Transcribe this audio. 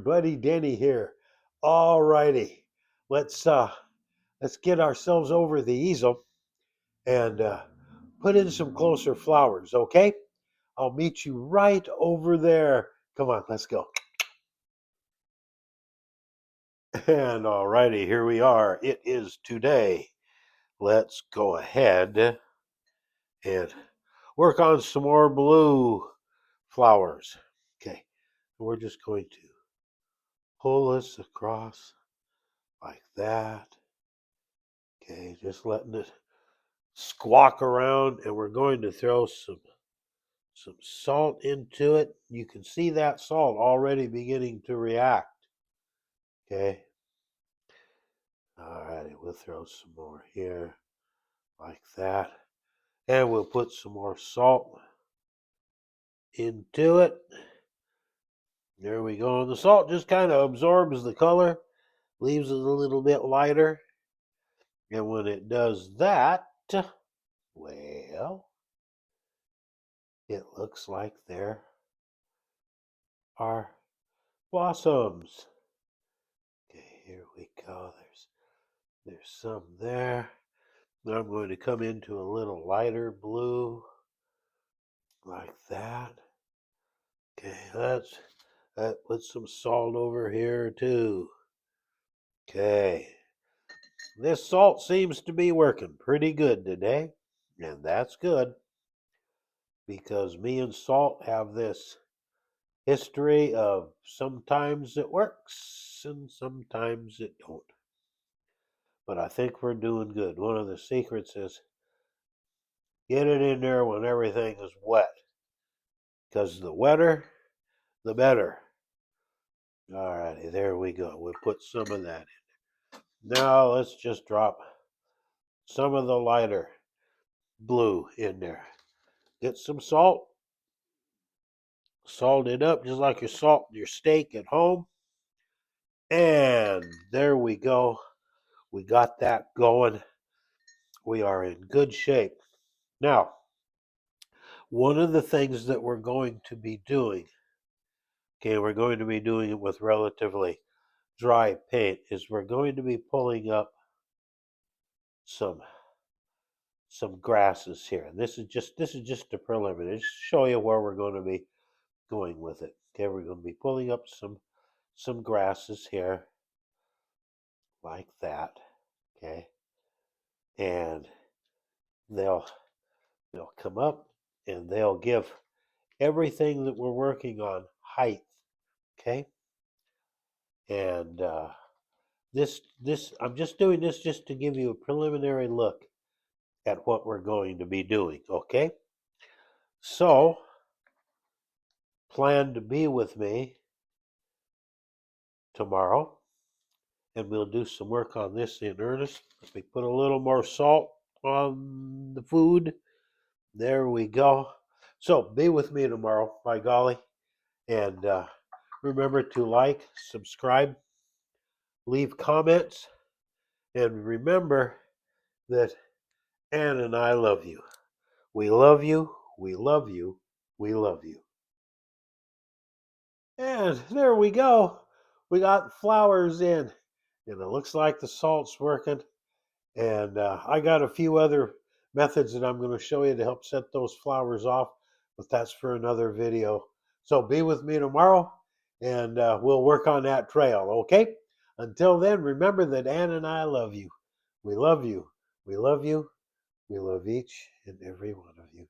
Buddy Denny here. All righty, let's let's get ourselves over the easel and put in some closer flowers, okay? I'll meet you right over there. Come on, let's go. And all righty, here we are. It is today. Let's go ahead and work on some more blue flowers. Okay, we're just going to pull this across like that. Okay, just letting it squawk around, and we're going to throw some salt into it. You can see that salt already beginning to react. Okay. All righty, we'll throw some more here like that. And we'll put some more salt into it. There we go. And the salt just kind of absorbs the color, leaves it a little bit lighter. And when it does that, well, it looks like there are blossoms. Okay, here we go. There's some there. Now I'm going to come into a little lighter blue like that. Okay, that put some salt over here too. Okay. This salt seems to be working pretty good today, and that's good because me and salt have this history of sometimes it works and sometimes it don't. But I think we're doing good. One of the secrets is get it in there when everything is wet, because the wetter, the better. All righty, there we go. We'll put some of that in. Now let's just drop some of the lighter blue in there. Get some salt. Salt it up just like you salt your steak at home. And there we go. We got that going. We are in good shape. Now, one of the things that we're going to be doing, okay, we're going to be doing it with relatively dry paint, is we're going to be pulling up some grasses here. And this is just a preliminary, just to show you where we're going to be going with it. Okay, we're going to be pulling up some grasses here like that. Okay. And they'll come up and they'll give everything that we're working on height. Okay. And this I'm just doing this just to give you a preliminary look at what we're going to be doing. Okay. So plan to be with me tomorrow and we'll do some work on this in earnest. We put a little more salt on the food. There we go. So be with me tomorrow, by golly. And remember to like, subscribe, leave comments, and remember that Ann and I love you. We love you, we love you, we love you. And there we go. We got flowers in. And it looks like the salt's working. And I got a few other methods that I'm going to show you to help set those flowers off, but that's for another video. So be with me tomorrow, and we'll work on that trail, okay? Until then, remember that Ann and I love you. We love you. We love you. We love each and every one of you.